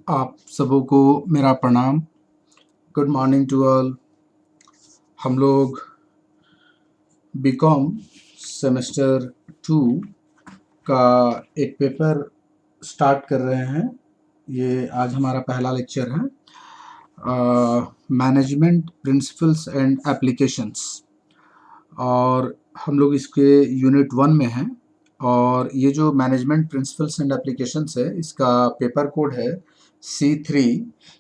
आप सबों को मेरा प्रणाम। Good morning to all. हम लोग बीकॉम सेमेस्टर 2 का एक पेपर स्टार्ट कर रहे हैं। ये आज हमारा पहला लेक्चर है, मैनेजमेंट प्रिंसिपल्स एंड एप्लीकेशंस, और हम लोग इसके यूनिट 1 में हैं। और ये जो मैनेजमेंट प्रिंसिपल्स एंड एप्लीकेशंस है, इसका पेपर कोड है C3।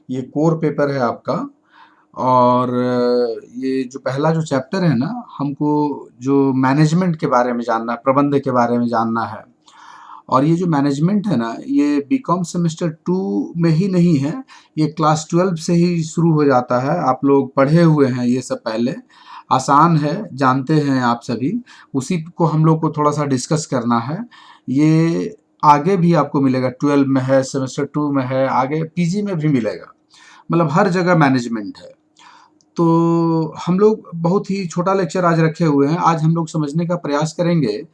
ये कोर पेपर है आपका। और ये जो पहला जो चैप्टर है ना, हमको जो मैनेजमेंट के बारे में जानना है, प्रबंध के बारे में जानना है। और ये जो मैनेजमेंट है ना, ये बीकॉम सेमेस्टर 2 में ही नहीं है, ये क्लास 12 से ही शुरू हो जाता है। आप लोग पढ़े हुए हैं ये सब पहले, आसान है, जानते हैं आप सभी। उसी को हम लोग को थोड़ा सा डिस्कस करना है। ये आगे भी आपको मिलेगा, 12 में है, सेमेस्टर 2 में है, आगे पीजी में भी मिलेगा। मतलब हर जगह मैनेजमेंट है। तो हम लोग बहुत ही छोटा लेक्चर आज रखे हुए हैं। आज हम लोग समझने का प्रयास करेंगे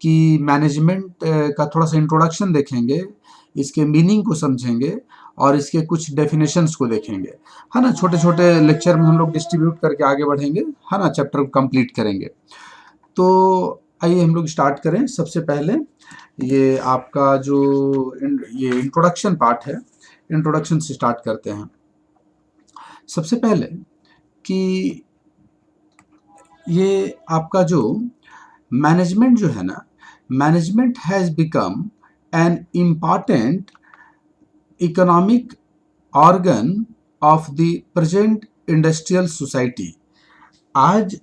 कि मैनेजमेंट का थोड़ा सा इंट्रोडक्शन देखेंगे, इसके मीनिंग को समझेंगे और इसके कुछ डेफिनेशंस को देखेंगे, है ना। छोटे छोटे लेक्चर में हम लोग डिस्ट्रीब्यूट करके आगे बढ़ेंगे, है ना, चैप्टर कंप्लीट करेंगे। तो आइए हम लोग स्टार्ट करें। सबसे पहले ये आपका जो ये इंट्रोडक्शन पार्ट है, इंट्रोडक्शन से स्टार्ट करते हैं। सबसे पहले कि ये आपका जो मैनेजमेंट जो है ना, management has become an important economic organ of the present industrial society. आज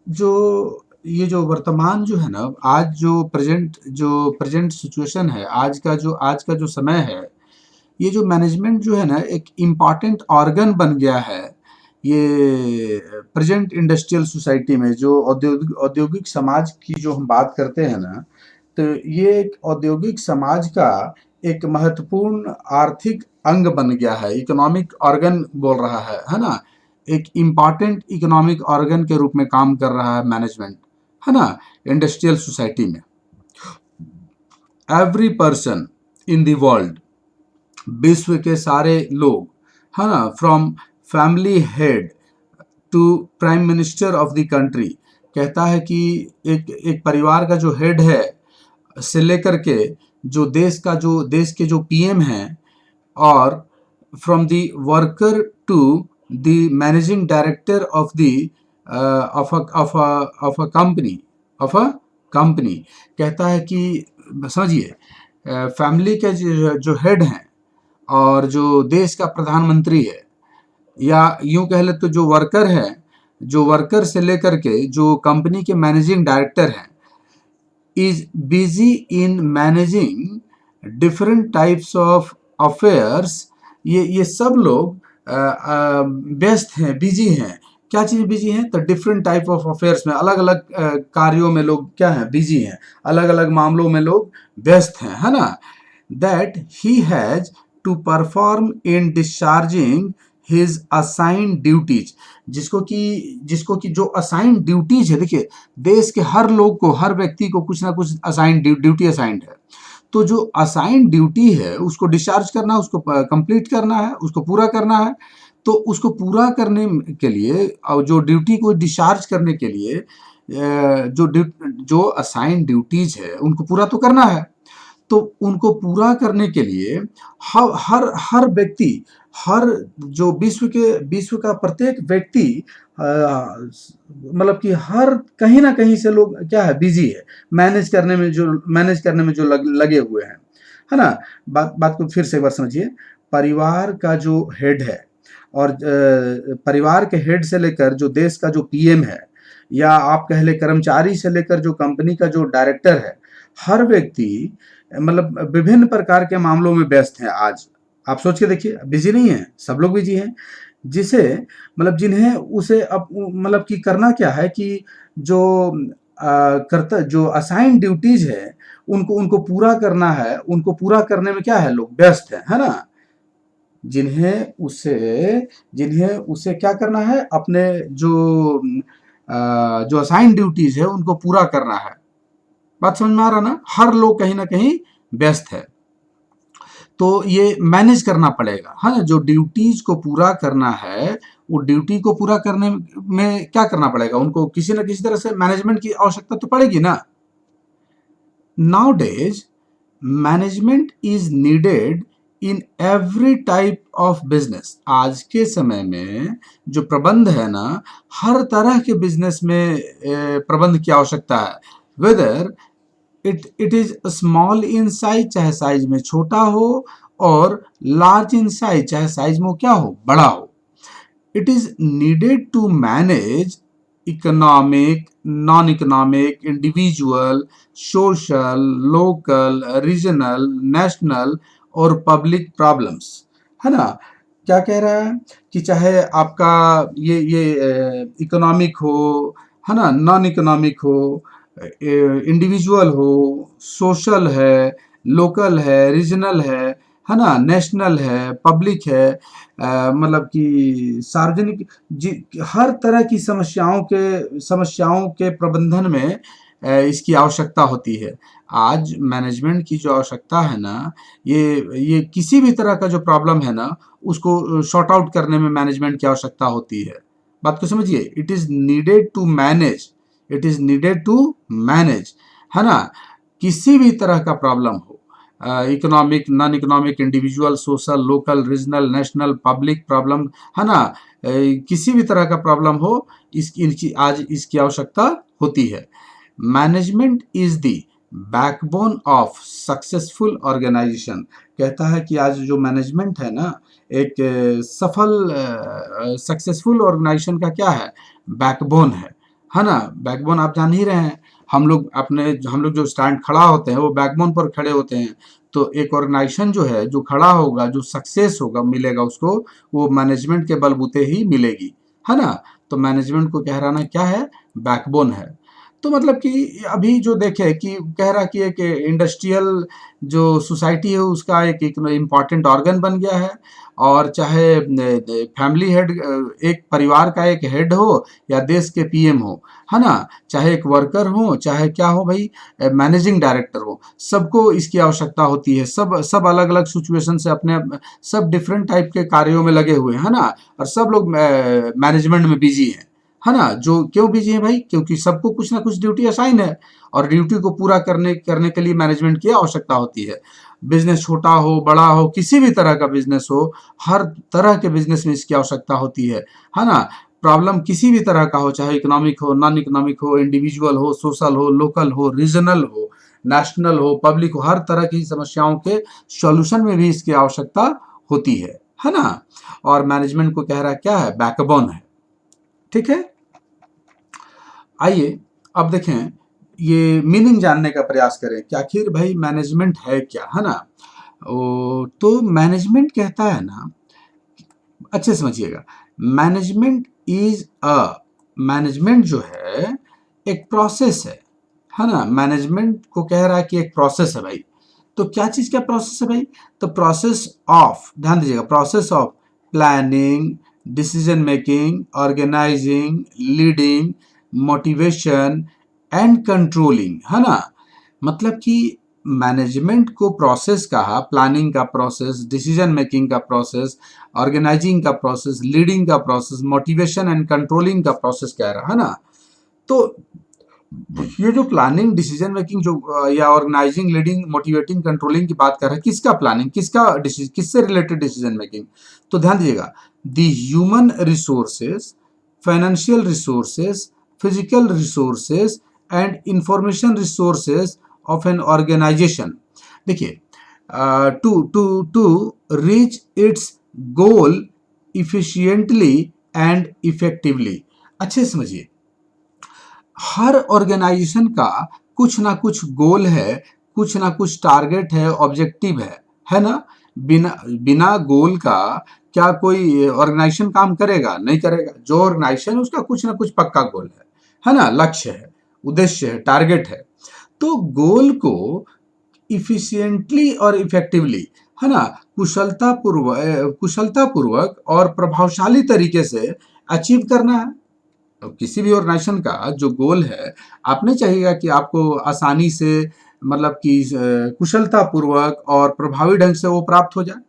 जो ये जो वर्तमान जो है ना, आज जो प्रेजेंट सिचुएशन है, आज का जो समय है, ये जो मैनेजमेंट जो है ना, एक इम्पॉर्टेंट ऑर्गन बन गया है। ये प्रेजेंट इंडस्ट्रियल सोसाइटी में जो औद्योगिक समाज की जो हम बात करते हैं ना, तो ये एक औद्योगिक समाज का एक महत्वपूर्ण आर्थिक अंग बन गया है। इकोनॉमिक ऑर्गन बोल रहा है ना। एक इम्पॉर्टेंट इकोनॉमिक ऑर्गन के रूप में काम कर रहा है मैनेजमेंट, है ना, इंडस्ट्रियल सोसाइटी में। Every person in the world, विश्व के सारे लोग, है ना, from family head to prime minister of the country, कहता है कि एक परिवार का जो हेड है से लेकर के जो देश के जो पीएम हैं, और from the worker to the managing director of the of a company, कहता है कि समझिए, फैमिली के जो हेड हैं और जो देश का प्रधानमंत्री है, या यूं कह ले तो जो वर्कर है, जो वर्कर से लेकर के जो कंपनी के मैनेजिंग डायरेक्टर हैं, is busy in managing different types of affairs। ये सब लोग व्यस्त हैं, बिजी हैं। क्या चीज़ बिजी हैं? तो डिफरेंट टाइप ऑफ अफेयर्स में, अलग अलग कार्यों में लोग क्या हैं, बिजी हैं। अलग अलग मामलों में लोग व्यस्त हैं, है ना। That he has to perform in discharging his assigned duties, जिसको कि जो असाइंड ड्यूटीज है, देखिए, देश के हर लोग को, हर व्यक्ति को कुछ ना कुछ असाइंड ड्यूटी असाइंड है। तो जो असाइंड ड्यूटी है उसको डिस्चार्ज करना है, उसको कंप्लीट करना है, उसको पूरा करना है। तो उसको पूरा करने के लिए और जो ड्यूटी को डिस्चार्ज करने के लिए जो असाइंड ड्यूटीज है उनको पूरा तो करना है। तो उनको पूरा करने के लिए हर व्यक्ति, हर जो विश्व का प्रत्येक व्यक्ति, मतलब कि हर कहीं ना कहीं से लोग क्या है, बिजी है, मैनेज करने में जो लगे हुए हैं, है ना। बात को फिर से एक बार समझिए। परिवार का जो हेड है, और परिवार के हेड से लेकर जो देश का जो पीएम है, या आप कह ले कर्मचारी से लेकर जो कंपनी का जो डायरेक्टर है, हर व्यक्ति मतलब विभिन्न प्रकार के मामलों में व्यस्त है आज। आप सोच के देखिए, बिजी नहीं है, सब लोग बिजी हैं। जिसे मतलब जिन्हें उसे अब मतलब कि करना क्या है कि जो जो असाइन ड्यूटीज है उनको पूरा करना है। उनको पूरा करने में क्या है, लोग व्यस्त है ना। जिन्हें उसे क्या करना है, अपने जो असाइन ड्यूटीज है उनको पूरा करना है। बात समझ में आ रहा ना। हर लोग कहीं ना कहीं व्यस्त है। तो ये मैनेज करना पड़ेगा, है ना। जो ड्यूटीज को पूरा करना है, वो ड्यूटी को पूरा करने में क्या करना पड़ेगा, उनको किसी न किसी तरह से मैनेजमेंट की आवश्यकता तो पड़ेगी ना। Nowadays, management is needed in every type of business. आज के समय में जो प्रबंध है ना, हर तरह के बिजनेस में प्रबंध की आवश्यकता है। Whether it is small in size, चाहे साइज में छोटा हो, और लार्ज इन साइज, चाहे साइज में क्या हो, बड़ा हो। It is needed to manage economic, non-economic, individual, social, local, regional, national और पब्लिक प्रॉब्लम्स, है ना। क्या कह रहा है कि चाहे आपका ये इकोनॉमिक हो, है ना, नॉन इकोनॉमिक हो, इंडिविजुअल हो, सोशल है, लोकल है, रीजनल है ना, नेशनल है, पब्लिक है, मतलब कि सार्वजनिक, हर तरह की समस्याओं के प्रबंधन में इसकी आवश्यकता होती है। आज मैनेजमेंट की जो आवश्यकता है ना, ये किसी भी तरह का जो प्रॉब्लम है ना, उसको सॉर्ट आउट करने में मैनेजमेंट की आवश्यकता होती है। बात को समझिए। It is needed to manage, it is needed to manage, है ना। किसी भी तरह का प्रॉब्लम हो, economic, non economic, individual, social, local, regional, national, public problem, है ना, किसी भी तरह का प्रॉब्लम हो, आज इसकी आवश्यकता होती है। Management is the backbone of successful organisation. कहता है कि आज जो मैनेजमेंट है ना, एक सफल सक्सेसफुल ऑर्गेनाइजेशन का क्या है, बैकबोन है ना। बैकबोन आप जान ही रहे हैं। हम लोग जो स्टैंड खड़ा होते हैं, वो बैकबोन पर खड़े होते हैं। तो एक ऑर्गेनाइजेशन जो है, जो खड़ा होगा, जो सक्सेस होगा, मिलेगा उसको, वो मैनेजमेंट के बलबूते ही मिलेगी, है ना। तो मैनेजमेंट को कह रहा ना क्या है, बैकबोन है। तो मतलब कि अभी जो देखे कि कह रहा कि एक इंडस्ट्रियल जो सोसाइटी है, उसका एक इम्पॉर्टेंट ऑर्गन बन गया है। और चाहे फैमिली हेड, एक परिवार का एक हेड हो, या देश के पीएम हो, है ना, चाहे एक वर्कर हो, चाहे क्या हो भाई, मैनेजिंग डायरेक्टर हो, सबको इसकी आवश्यकता होती है। सब अलग अलग सिचुएशन से अपने, सब डिफरेंट टाइप के कार्यों में लगे हुए हैं, है ना। और सब लोग मैनेजमेंट में बिजी हैं, है ना। जो क्यों बिजी है भाई, क्योंकि सबको कुछ ना कुछ ड्यूटी असाइन है, और ड्यूटी को पूरा करने के लिए मैनेजमेंट की आवश्यकता होती है। बिजनेस छोटा हो, बड़ा हो, किसी भी तरह का बिजनेस हो, हर तरह के बिजनेस में इसकी आवश्यकता होती है ना। प्रॉब्लम किसी भी तरह का हो, चाहे इकोनॉमिक हो, नॉन इकोनॉमिक हो, इंडिविजुअल हो, सोशल हो, लोकल हो, रीजनल हो, नेशनल हो, पब्लिक हो, हर तरह की समस्याओं के सॉल्यूशन में भी इसकी आवश्यकता होती है ना। और मैनेजमेंट को कह रहा है क्या है, बैकबोन है। ठीक है। आइए अब देखें, ये मीनिंग जानने का प्रयास करें कि आखिर भाई मैनेजमेंट है क्या, है ना। तो मैनेजमेंट कहता है ना, अच्छे से समझिएगा। मैनेजमेंट जो है एक प्रोसेस है ना। मैनेजमेंट को कह रहा है कि एक प्रोसेस है भाई। तो क्या चीज का प्रोसेस है भाई, तो प्रोसेस ऑफ, ध्यान दीजिएगा, process of planning, decision making, organising, leading, motivation and controlling, है ना। मतलब कि मैनेजमेंट को प्रोसेस कहा, प्लानिंग का प्रोसेस, डिसीजन मेकिंग का प्रोसेस, ऑर्गेनाइजिंग का प्रोसेस, लीडिंग का प्रोसेस, मोटिवेशन एंड कंट्रोलिंग का प्रोसेस कह रहा है ना। तो ये जो प्लानिंग, डिसीजन मेकिंग जो या ऑर्गेनाइजिंग, लीडिंग, मोटिवेटिंग, कंट्रोलिंग की बात कर रहा है, किसका प्लानिंग, किससे रिलेटेड डिसीजन मेकिंग। तो ध्यान दीजिएगा, the human resources, financial resources, physical resources and information resources of an organisation. देखिए, to reach its goal efficiently and effectively. अच्छे से समझिए, हर ऑर्गेनाइजेशन का कुछ ना कुछ गोल है, कुछ ना कुछ टारगेट है, ऑब्जेक्टिव है ना। बिना गोल का क्या कोई ऑर्गेनाइजेशन काम करेगा, नहीं करेगा। जो ऑर्गेनाइजेशन, उसका कुछ ना कुछ पक्का गोल है ना, लक्ष्य है, उद्देश्य है, टारगेट है। तो गोल को इफिशिएंटली और इफेक्टिवली, है ना, कुशलता पूर्वक और प्रभावशाली तरीके से अचीव करना है। तो किसी भी ऑर्गेनाइजेशन का जो गोल है, आप नहीं चाहिएगा कि आपको आसानी से मतलब कि कुशलतापूर्वक और प्रभावी ढंग से वो प्राप्त हो जाए।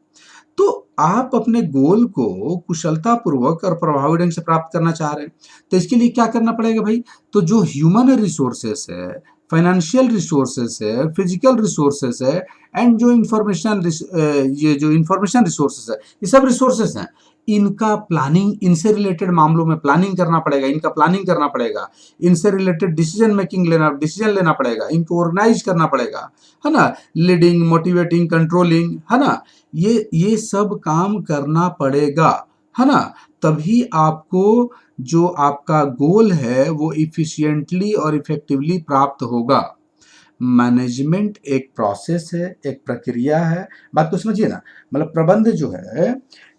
तो आप अपने गोल को कुशलतापूर्वक और प्रभावी ढंग से प्राप्त करना चाह रहे हैं, तो इसके लिए क्या करना पड़ेगा भाई? तो जो ह्यूमन रिसोर्सेस है, फाइनेंशियल रिसोर्सेस है, फिजिकल रिसोर्सेस है, एंड जो ये जो इंफॉर्मेशन रिसोर्सेस है, ये सब रिसोर्सेस हैं। इनका प्लानिंग, इनसे रिलेटेड मामलों में प्लानिंग करना पड़ेगा, इनका प्लानिंग करना पड़ेगा, इनसे रिलेटेड डिसीजन लेना पड़ेगा, इनको ऑर्गेनाइज करना पड़ेगा, है ना? लीडिंग, मोटिवेटिंग, कंट्रोलिंग, है ना? ये सब काम करना पड़ेगा, है ना? तभी आपको जो आपका गोल है वो इफिशिएंटली और इफेक्टिवली प्राप्त होगा। मैनेजमेंट एक प्रोसेस है, एक प्रक्रिया है। बात को समझिए ना, मतलब प्रबंध जो है,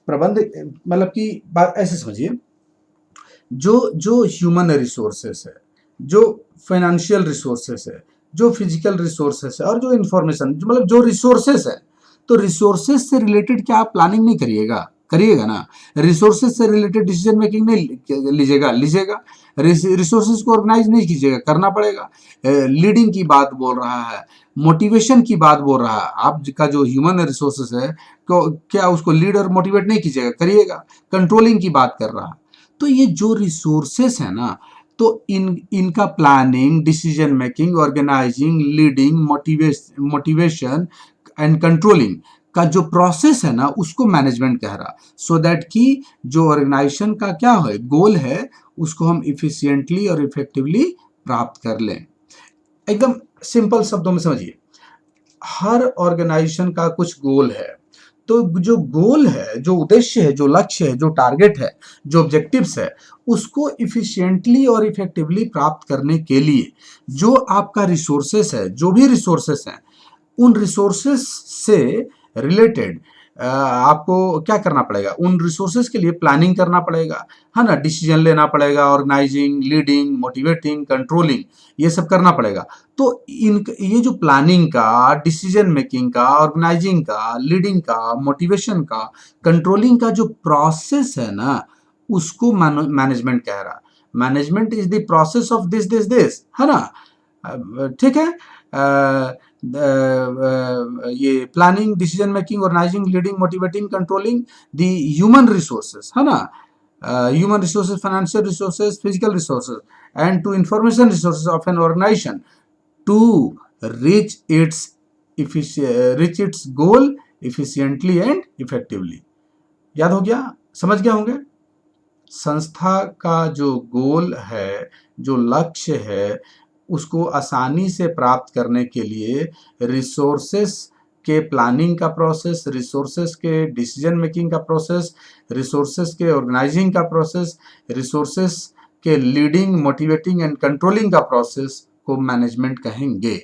प्रबंध मतलब कि बात ऐसे समझिए, जो जो ह्यूमन रिसोर्सेस है, जो फाइनेंशियल रिसोर्सेस है, जो फिजिकल रिसोर्सेस है और जो इंफॉर्मेशन, मतलब जो रिसोर्सेस है, तो रिसोर्सेस से रिलेटेड क्या आप प्लानिंग नहीं करिएगा? करिएगा ना। रिसोर्सेस से रिलेटेड डिसीजन मेकिंग नहीं लीजिएगा? लीजिएगा। रिसोर्सेस को ऑर्गेनाइज नहीं कीजिएगा? करना पड़ेगा। लीडिंग की बात बोल रहा है, मोटिवेशन की बात बोल रहा है, आपका जो ह्यूमन रिसोर्सेस है, क्या उसको लीड और मोटिवेट नहीं कीजिएगा? करिएगा। कंट्रोलिंग की बात कर रहा है। तो ये जो रिसोर्सेस है ना, तो इनका planning, decision making, organising, leading, motivation and controlling का जो प्रोसेस है ना, उसको मैनेजमेंट कह रहा। सो दैट कि जो ऑर्गेनाइजेशन का क्या है, गोल है, उसको हम इफिशिएंटली और इफेक्टिवली प्राप्त कर लें। एकदम सिंपल शब्दों में समझिए, हर ऑर्गेनाइजेशन का कुछ गोल है। तो जो गोल है, जो उद्देश्य है, जो लक्ष्य है, जो टारगेट है, जो ऑब्जेक्टिव्स है, उसको इफिशिएंटली और इफेक्टिवली प्राप्त करने के लिए जो आपका रिसोर्सेस है, जो भी रिसोर्सेस हैं, उन रिसोर्सेस से रिलेटेड आपको क्या करना पड़ेगा? उन रिसोर्सेस के लिए प्लानिंग करना पड़ेगा, है ना? डिसीजन लेना पड़ेगा, ऑर्गेनाइजिंग, लीडिंग, मोटिवेटिंग, कंट्रोलिंग, ये सब करना पड़ेगा। तो इन ये जो प्लानिंग का, डिसीजन मेकिंग का, ऑर्गेनाइजिंग का, लीडिंग का, मोटिवेशन का, कंट्रोलिंग का जो प्रोसेस है ना, उसको मैनेजमेंट कह रहा। Management is the process of this, है ना? ठीक है। ये planning, decision making, organising, leading, motivating, controlling the human resources, है ना? Human resources, financial resources, physical resources, and to information resources of an organization to reach reach its goal efficiently and effectively. याद हो गया? समझ गए होंगे? संस्था का जो गोल है, जो लक्ष्य है, उसको आसानी से प्राप्त करने के लिए रिसोर्सेस के प्लानिंग का प्रोसेस, रिसोर्सेस के डिसीजन मेकिंग का प्रोसेस, रिसोर्सेस के ऑर्गेनाइजिंग का प्रोसेस, रिसोर्सेस के लीडिंग, मोटिवेटिंग एंड कंट्रोलिंग का प्रोसेस को मैनेजमेंट कहेंगे।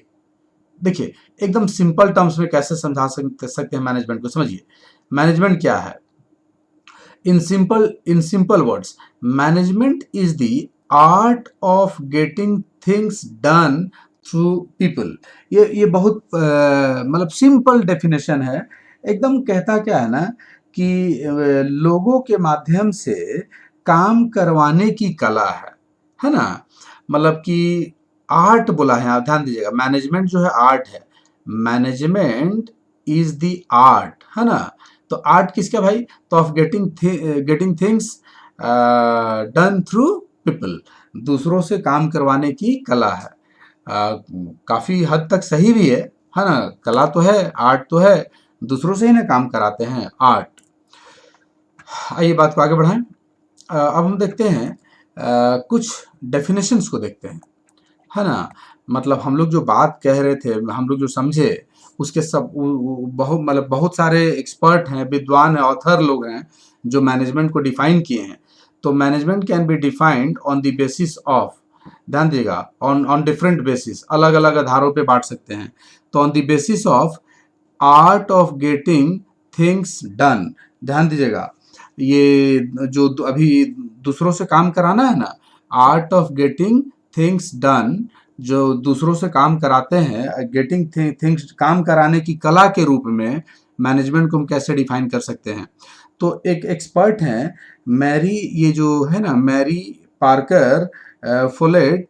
देखिए, एकदम सिंपल टर्म्स में कैसे समझा सकते हैं मैनेजमेंट को, समझिए। मैनेजमेंट क्या है? In simple words, management is the art of getting things done through people. ये बहुत मतलब सिंपल डेफिनेशन है। एकदम कहता क्या है ना कि लोगों के माध्यम से काम करवाने की कला है ना? मतलब कि आर्ट बोला है, आप ध्यान दीजिएगा। मैनेजमेंट जो है आर्ट है। मैनेजमेंट इज द आर्ट, है ना? तो आर्ट किसका भाई? तो of getting things done through people, दूसरों से काम करवाने की कला है। काफी हद तक सही भी है ना? कला तो है, आर्ट तो है, दूसरों से ही ना काम कराते हैं, आर्ट। आइए बात को आगे बढ़ाएं। अब हम देखते हैं कुछ डेफिनेशंस को देखते हैं, है ना? मतलब हम लोग जो बात कह रहे थे, हम लोग जो समझे, उसके सब बहुत मतलब बहुत सारे एक्सपर्ट हैं, विद्वान हैं, ऑथर लोग हैं जो मैनेजमेंट को डिफाइन किए हैं। तो management can be defined on the basis of, ध्यान दीजिएगा, ऑन ऑन डिफरेंट बेसिस, अलग अलग आधारों पे बांट सकते हैं। तो on the basis of art of getting things done, ध्यान दीजिएगा, ये जो अभी दूसरों से काम कराना है ना, art of getting things done, जो दूसरों से काम कराते हैं, गेटिंग थिंग्स, काम कराने की कला के रूप में मैनेजमेंट को हम कैसे डिफाइन कर सकते हैं? तो एक एक्सपर्ट हैं मैरी, ये जो है ना मैरी पार्कर फोलेट,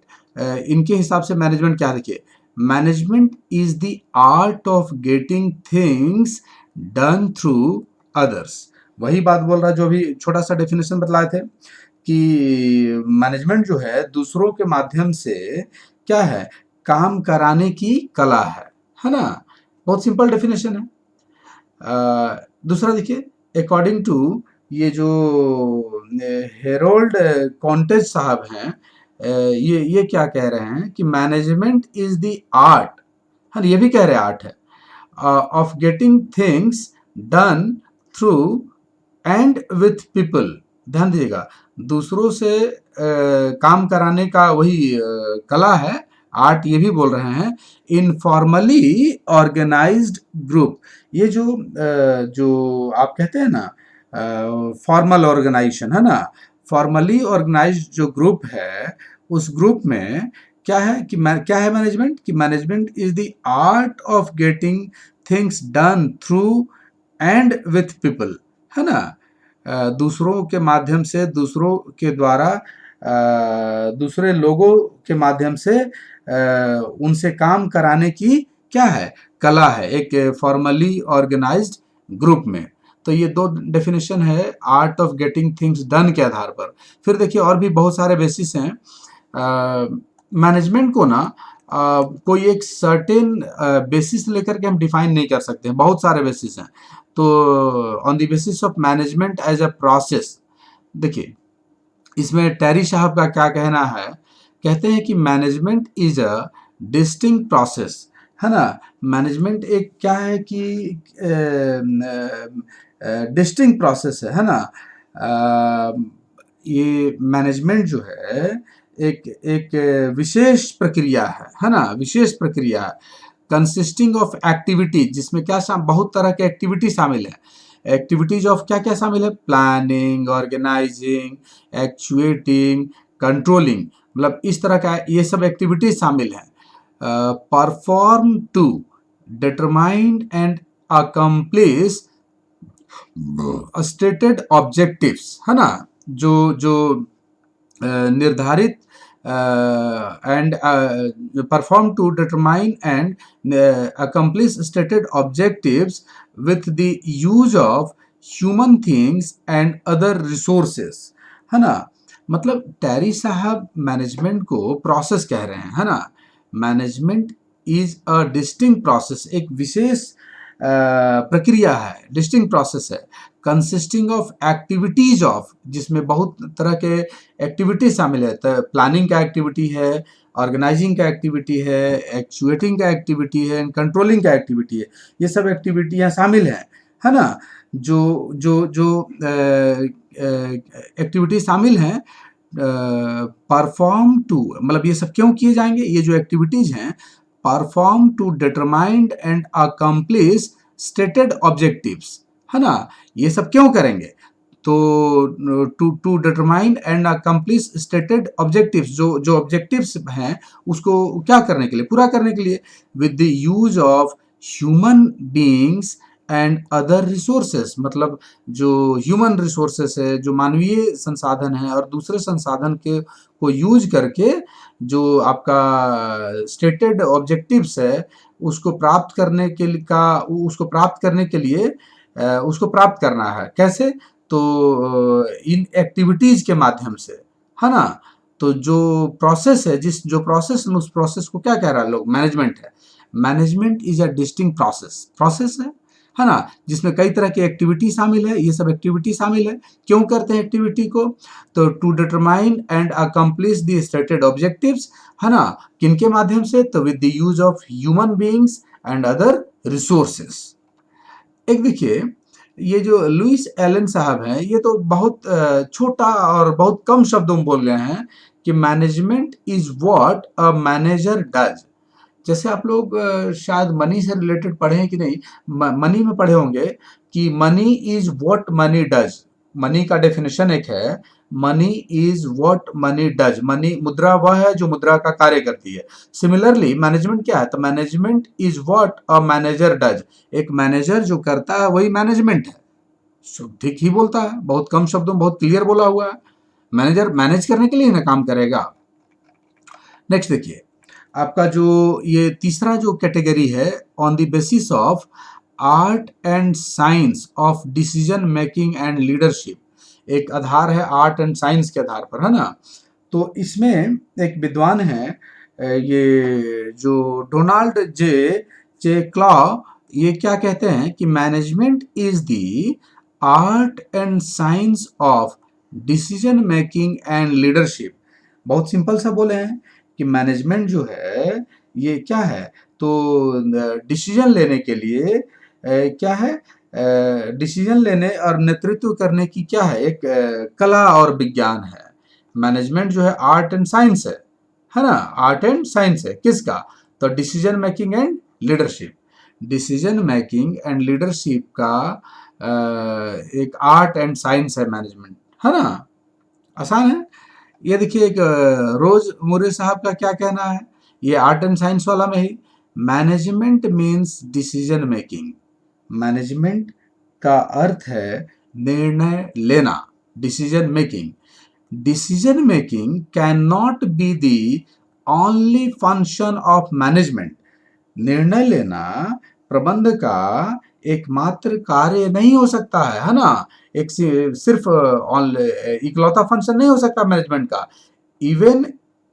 इनके हिसाब से मैनेजमेंट क्या, देखिए, management is the art of getting things done through others. वही बात बोल रहा है जो भी छोटा सा डेफिनेशन बतलाए थे कि मैनेजमेंट जो है दूसरों के माध्यम से क्या है, काम कराने की कला है ना। बहुत सिंपल डेफिनेशन है। दूसरा देखिए, अकॉर्डिंग टू ये जो हेरोल्ड कॉन्टेज साहब हैं, ये क्या कह रहे हैं कि मैनेजमेंट इज द आर्ट, हाँ ये भी कह रहे हैं आर्ट है, of getting things done through and with people. ध्यान दीजिएगा, दूसरों से काम कराने का वही कला है, आर्ट ये भी बोल रहे हैं। इनफॉर्मली ऑर्गेनाइज्ड ग्रुप, ये जो आप कहते हैं ना फॉर्मल ऑर्गेनाइजेशन है ना, फॉर्मली ऑर्गेनाइज्ड जो ग्रुप है, उस ग्रुप में क्या है कि क्या है मैनेजमेंट, कि management is the art of getting things done through and with people, है ना। दूसरों के माध्यम से, दूसरों के द्वारा, दूसरे लोगों के माध्यम से उनसे काम कराने की क्या है, कला है, एक फॉर्मली ऑर्गेनाइज्ड ग्रुप में। तो ये दो डेफिनेशन है art of getting things done के आधार पर। फिर देखिए और भी बहुत सारे बेसिस हैं। मैनेजमेंट को ना कोई एक सर्टेन बेसिस लेकर के हम डिफाइन नहीं कर सकते हैं, बहुत सारे बेसिस हैं। तो on the basis of management as a process, देखिए इसमें टेरी साहब का क्या कहना है, कहते हैं कि management is a distinct process, है ना। मैनेजमेंट एक क्या है कि डिस्टिंक्ट प्रोसेस है ना। ये मैनेजमेंट जो है एक एक विशेष प्रक्रिया है ना, विशेष प्रक्रिया है, कंसिस्टिंग ऑफ एक्टिविटी, जिसमें क्या बहुत तरह के एक्टिविटी शामिल है। एक्टिविटीज ऑफ क्या क्या शामिल है, प्लानिंग, ऑर्गेनाइजिंग, एक्चुएटिंग, कंट्रोलिंग, मतलब इस तरह का ये सब एक्टिविटीज शामिल है। Perform to determine and accomplish stated objectives, है ना। जो जो निर्धारित and perform to determine and accomplish stated objectives with the use of human things and other resources, है ना। मतलब टैरी साहब मैनेजमेंट को प्रोसेस कह रहे हैं, है ना। Management is a distinct process, एक विशेष प्रक्रिया है, डिस्टिंक्ट प्रोसेस है, कंसिस्टिंग ऑफ एक्टिविटीज ऑफ, जिसमें बहुत तरह के एक्टिविटी शामिल है। तो प्लानिंग का एक्टिविटी है, ऑर्गेनाइजिंग का एक्टिविटी है, एक्चुएटिंग का एक्टिविटी है, कंट्रोलिंग का एक्टिविटी है, ये सब एक्टिविटियां शामिल हैं, है ना। जो जो जो एक्टिविटी शामिल हैं, परफॉर्म टू, मतलब ये सब क्यों किए जाएंगे, ये जो एक्टिविटीज हैं, perform to determined and accomplish stated objectives, है ना। ये सब क्यों करेंगे, तो to to determine and accomplish stated objectives, जो जो ऑब्जेक्टिव्स हैं उसको क्या करने के लिए, पूरा करने के लिए, with the use of human beings and other resources, मतलब जो ह्यूमन रिसोर्सेस है, जो मानवीय संसाधन है, और दूसरे संसाधन के को यूज करके जो आपका स्टेटेड ऑब्जेक्टिव्स है उसको प्राप्त करने के लिए उसको प्राप्त करने के लिए उसको प्राप्त करना है। कैसे, तो इन एक्टिविटीज के माध्यम से, है ना। तो जो प्रोसेस है, जिस जो प्रोसेस, उस प्रोसेस को क्या कह रहा है लोग, मैनेजमेंट है। Management is a distinct process, process है ना, जिसमें कई तरह की एक्टिविटी शामिल है, ये सब एक्टिविटी शामिल है। क्यों करते हैं एक्टिविटी को, तो to determine and accomplish the stated objectives, है ना। किनके माध्यम से, तो with the use of human beings and other resources. एक देखिए, ये जो लुइस एलन साहब हैं, ये तो बहुत छोटा और बहुत कम शब्दों में बोल रहे हैं कि management is what a manager does. जैसे आप लोग शायद मनी से रिलेटेड पढ़े हैं कि नहीं, मनी में पढ़े होंगे कि money is what money does. Money का डेफिनेशन एक है, money is what money does, money मुद्रा वह है जो मुद्रा का कार्य करती है। सिमिलरली मैनेजमेंट क्या है, तो management is what a manager does, एक मैनेजर जो करता है वही मैनेजमेंट है। ठीक ही बोलता है, बहुत कम शब्दों में बहुत क्लियर बोला हुआ है। मैनेजर मैनेज करने के लिए ना काम करेगा। नेक्स्ट देखिए, आपका जो ये तीसरा जो कैटेगरी है, on the basis of art and science of decision making and leadership, एक आधार है आर्ट एंड साइंस के आधार पर, है ना। तो इसमें एक विद्वान है, ये जो डोनाल्ड जे क्लॉ, ये क्या कहते हैं कि management is the art and science of decision making and leadership. बहुत सिंपल सा बोले हैं कि मैनेजमेंट जो है ये क्या है, तो डिसीजन लेने के लिए क्या है, डिसीजन लेने और नेतृत्व करने की क्या है, एक कला और विज्ञान है। मैनेजमेंट जो है आर्ट एंड साइंस है ना, आर्ट एंड साइंस है किसका, तो decision making and leadership. Decision making and leadership का एक आर्ट एंड साइंस है मैनेजमेंट, है ना। आसान है। ये देखिए एक रोज मोरे साहब का क्या कहना है, ये आर्ट एंड साइंस वाला में ही, management means decision making. Management का अर्थ है निर्णय लेना, decision making. Decision making cannot be the only function of management. निर्णय लेना प्रबंध का एकमात्र कार्य नहीं हो सकता है ना, एक सिर्फ इकलौता फंक्शन नहीं हो सकता मैनेजमेंट का। Even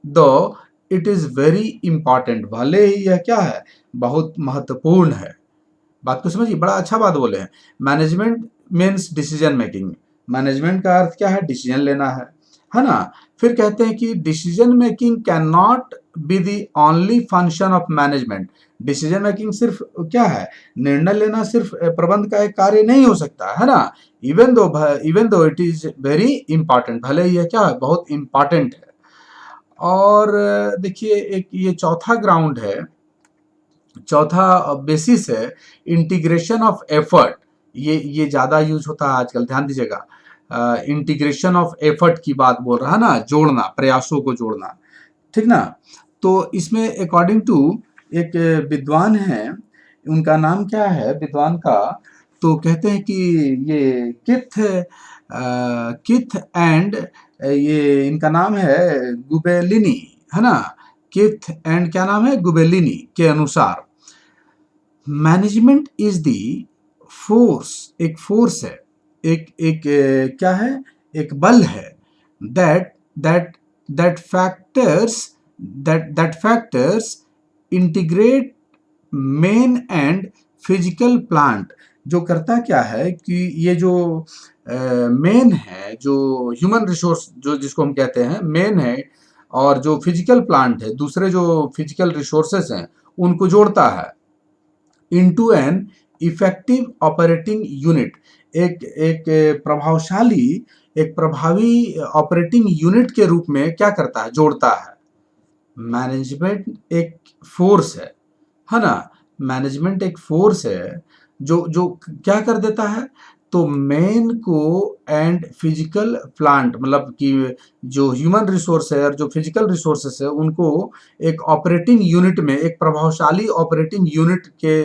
though it is very important, भले ही यह क्या है, बहुत महत्वपूर्ण है। बात को समझिए, बड़ा अच्छा बात बोले हैं। Management means decision making, management का अर्थ क्या है, डिसीजन लेना है ना। फिर कहते हैं कि decision making cannot be the only function of management. Decision making सिर्फ क्या है, निर्णय लेना सिर्फ प्रबंध का एक कार्य नहीं हो सकता है ना। Even though it is very important, भले ही यह क्या है, बहुत इंपॉर्टेंट है। और देखिए एक ये चौथा ग्राउंड है, चौथा बेसिस है इंटीग्रेशन ऑफ एफर्ट। ये ज्यादा यूज होता है आजकल, ध्यान दीजिएगा। इंटीग्रेशन ऑफ एफर्ट की बात बोल रहा है ना, जोड़ना, प्रयासों को जोड़ना, ठीक ना। तो इसमें अकॉर्डिंग टू एक विद्वान है, उनका नाम क्या है विद्वान का, तो कहते हैं कि ये किथ एंड, ये इनका नाम है गुबेलिनी, है ना। किथ एंड क्या नाम है, गुबेलिनी के अनुसार मैनेजमेंट इज दी फोर्स, एक फोर्स है, क्या है, एक बल है, that that that factors that factors integrate main and physical plant. जो करता क्या है कि ये जो मेन है, जो ह्यूमन रिसोर्स जो जिसको हम कहते हैं मेन है, और जो फिजिकल प्लांट है, दूसरे जो फिजिकल रिसोर्सेस हैं, उनको जोड़ता है into an effective operating unit. एक प्रभावशाली, एक प्रभावी ऑपरेटिंग यूनिट के रूप में क्या करता है, जोड़ता है। मैनेजमेंट एक फोर्स है ना। मैनेजमेंट एक फोर्स है जो जो क्या कर देता है, तो मेन को एंड फिजिकल प्लांट, मतलब कि जो ह्यूमन रिसोर्स है और जो फिजिकल रिसोर्सेस है, उनको एक ऑपरेटिंग यूनिट में, एक प्रभावशाली ऑपरेटिंग यूनिट के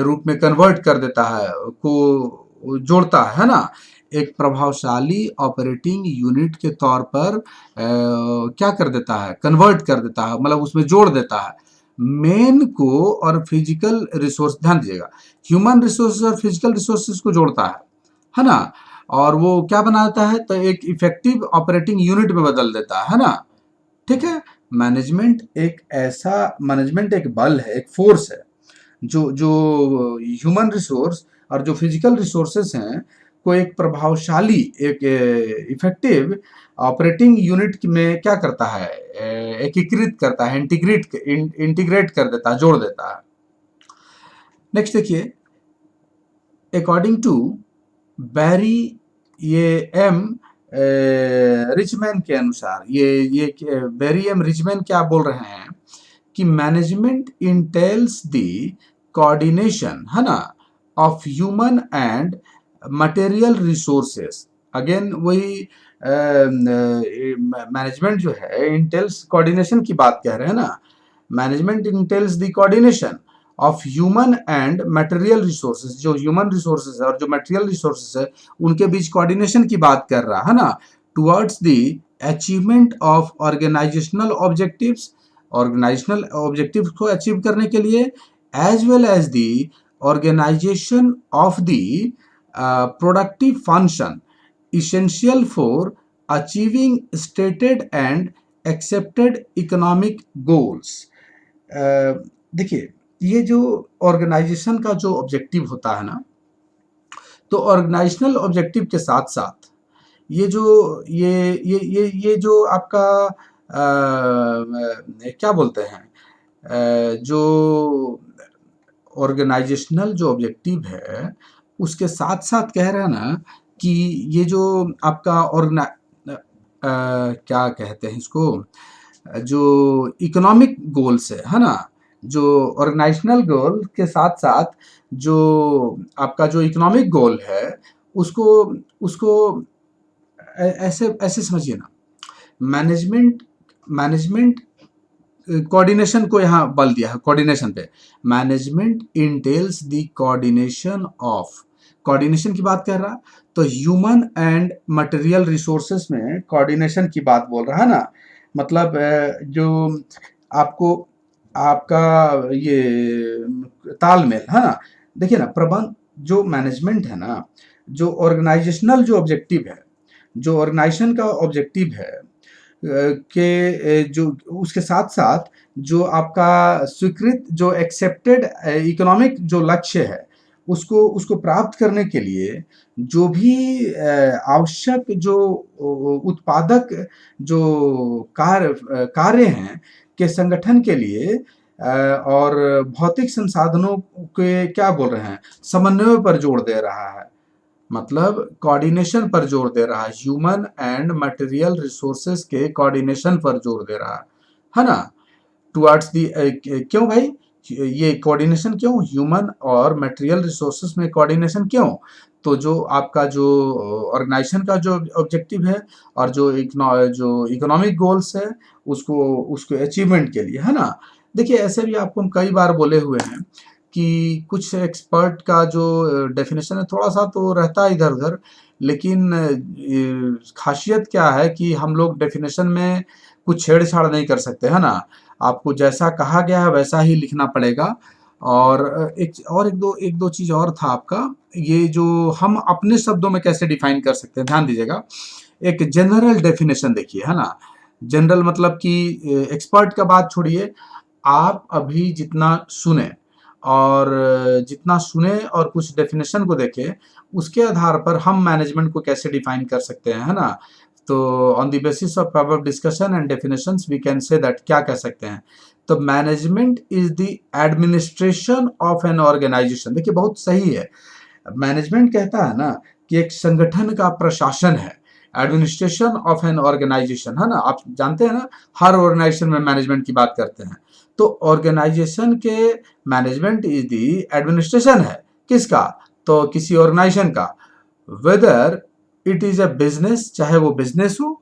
रूप में कन्वर्ट कर देता है, को जोड़ता है ना। एक प्रभावशाली ऑपरेटिंग यूनिट के तौर पर क्या कर देता है, कन्वर्ट कर देता है, मतलब उसमें जोड़ देता है मेन को और फिजिकल रिसोर्स। ध्यान दीजिएगा, ह्यूमन रिसोर्सेज और फिजिकल रिसोर्सेज को जोड़ता है ना। और वो क्या बनाता है, तो एक इफेक्टिव ऑपरेटिंग यूनिट में बदल देता है ना। ठीक है। मैनेजमेंट एक बल है, एक फोर्स है, जो जो ह्यूमन रिसोर्स और जो फिजिकल रिसोर्सेस हैं को एक प्रभावशाली, एक इफेक्टिव ऑपरेटिंग यूनिट में क्या करता है, एकीकृत करता है, इंटीग्रेट कर देता है, जोड़ देता है। नेक्स्ट देखिए, अकॉर्डिंग टू बैरी ये एम रिचमैन के अनुसार, ये बैरी एम रिचमैन क्या बोल रहे हैं कि मैनेजमेंट इंटेल्स द कोऑर्डिनेशन, है ना, of human and material resources. Again वही मैनेजमेंट जो है इंटेल्स कोऑर्डिनेशन की बात कह रहे हैं ना। Management entails the coordination of human and material resources, जो ह्यूमन रिसोर्सेज है और जो मटेरियल रिसोर्सेज है, उनके बीच कोऑर्डिनेशन की बात कर रहा है ना, towards the achievement of organisational objectives, organisational objective को अचीव करने के लिए as well as the organisation of the productive function essential for achieving stated and accepted economic goals। देखिए, ये जो ऑर्गेनाइजेशन का जो ऑब्जेक्टिव होता है ना, तो ऑर्गेनाइजेशनल ऑब्जेक्टिव के साथ साथ ये जो जो आपका क्या बोलते हैं, जो ऑर्गेनाइजेशनल जो ऑब्जेक्टिव है उसके साथ साथ कह रहे हैं ना कि ये जो आपका क्या कहते हैं इसको, जो इकोनॉमिक गोल्स है ना, जो ऑर्गेनाइजेशनल गोल के साथ साथ जो आपका जो इकोनॉमिक गोल है उसको उसको ऐसे ऐसे समझिए ना, मैनेजमेंट मैनेजमेंट कोऑर्डिनेशन को यहाँ बल दिया है, कोऑर्डिनेशन पे। Management entails the coordination of, coordination की बात कर रहा, तो ह्यूमन एंड मटेरियल रिसोर्सेस में कोऑर्डिनेशन की बात बोल रहा है ना। मतलब जो आपको आपका ये तालमेल है ना। देखिए ना, प्रबंध जो मैनेजमेंट है ना, जो ऑर्गेनाइजेशनल जो ऑब्जेक्टिव है, जो ऑर्गेनाइजेशन का ऑब्जेक्टिव है के जो उसके साथ साथ जो आपका स्वीकृत जो एक्सेप्टेड इकोनॉमिक जो लक्ष्य है उसको उसको प्राप्त करने के लिए जो भी आवश्यक जो उत्पादक जो कार्य हैं के संगठन के लिए और भौतिक संसाधनों के क्या बोल रहे हैं, समन्वय पर जोर दे रहा है। मतलब कोऑर्डिनेशन पर जोर दे रहा है, ह्यूमन एंड मटेरियल रिसोर्सेज के कोऑर्डिनेशन पर जोर दे रहा है ना। टुवर्ड्स दी क्यों भाई ये कोऑर्डिनेशन क्यों, ह्यूमन और मटेरियल रिसोर्सेज में कोऑर्डिनेशन क्यों? तो जो आपका जो ऑर्गेनाइजेशन का जो ऑब्जेक्टिव है और जो इकोनॉमिक गोल्स है उसको उसको अचीवमेंट के लिए, है ना। देखिए, ऐसे भी आपको हम कई बार बोले हुए हैं कि कुछ एक्सपर्ट का जो डेफिनेशन है थोड़ा सा तो रहता है इधर उधर, लेकिन खासियत क्या है कि हम लोग डेफिनेशन में कुछ छेड़छाड़ नहीं कर सकते, है ना। आपको जैसा कहा गया है वैसा ही लिखना पड़ेगा। और एक दो चीज़ और था आपका, ये जो हम अपने शब्दों में कैसे डिफाइन कर सकते हैं, ध्यान दीजिएगा। एक जनरल डेफिनेशन देखिए, है ना। जनरल मतलब कि एक्सपर्ट का बात छोड़िए, आप अभी जितना सुने और कुछ डेफिनेशन को देखें, उसके आधार पर हम मैनेजमेंट को कैसे डिफाइन कर सकते हैं, है ना। तो on the basis of proper discussion and definitions we can say that, क्या कह सकते हैं, तो management is the administration of an organisation. देखिए, बहुत सही है। मैनेजमेंट कहता है ना कि एक संगठन का प्रशासन है, एडमिनिस्ट्रेशन ऑफ एन ऑर्गेनाइजेशन, है ना। आप जानते हैं ना, हर ऑर्गेनाइजेशन में मैनेजमेंट की बात करते हैं। तो ऑर्गेनाइजेशन के मैनेजमेंट इज दी एडमिनिस्ट्रेशन है किसका, तो किसी ऑर्गेनाइजेशन का। Whether it is a business, चाहे वो बिजनेस हो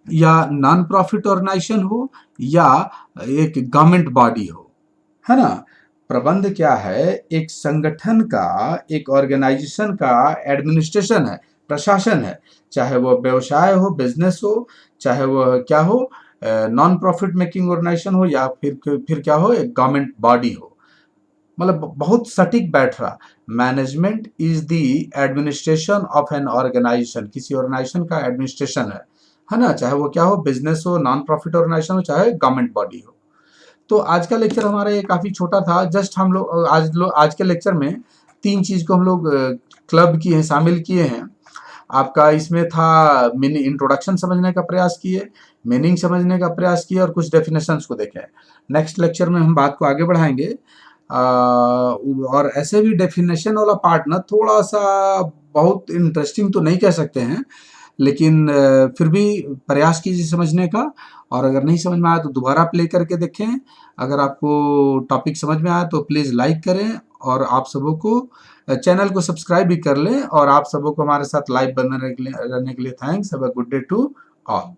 या नॉन प्रॉफिट ऑर्गेनाइजेशन हो या एक गवर्नमेंट बॉडी हो, है ना। प्रबंध क्या है, एक संगठन का, एक ऑर्गेनाइजेशन का एडमिनिस्ट्रेशन है, प्रशासन है, चाहे वो व्यवसाय हो, बिजनेस हो, चाहे वो क्या हो, नॉन प्रॉफिट मेकिंग ऑर्गेनाइजेशन हो या फिर क्या हो, एक गवर्नमेंट बॉडी हो। मतलब बहुत सटीक बैठ रहा। Management is the administration of an organisation, किसी ऑर्गेनाइजेशन का एडमिनिस्ट्रेशन है ना, चाहे वो क्या हो, बिजनेस हो, नॉन प्रॉफिट ऑर्गेनाइजेशन हो, चाहे गवर्नमेंट बॉडी हो। तो आज का लेक्चर हमारा ये काफ़ी छोटा था। जस्ट हम लोग आज के लेक्चर में 3 चीज़ को हम लोग क्लब किए हैं, शामिल किए हैं। आपका इसमें था इंट्रोडक्शन समझने का प्रयास किए, मीनिंग समझने का प्रयास किए और कुछ डेफिनेशंस को देखें। नेक्स्ट लेक्चर में हम बात को आगे बढ़ाएंगे। और ऐसे भी डेफिनेशन वाला पार्ट ना थोड़ा सा बहुत इंटरेस्टिंग तो नहीं कह सकते हैं, लेकिन फिर भी प्रयास कीजिए समझने का। और अगर नहीं समझ में आया तो दोबारा प्ले करके देखें। अगर आपको टॉपिक समझ में आया तो प्लीज़ लाइक करें और आप सबों को चैनल को सब्सक्राइब भी कर लें। और आप सबों को हमारे साथ लाइव बने रहने के लिए thanks. Have a good day to all.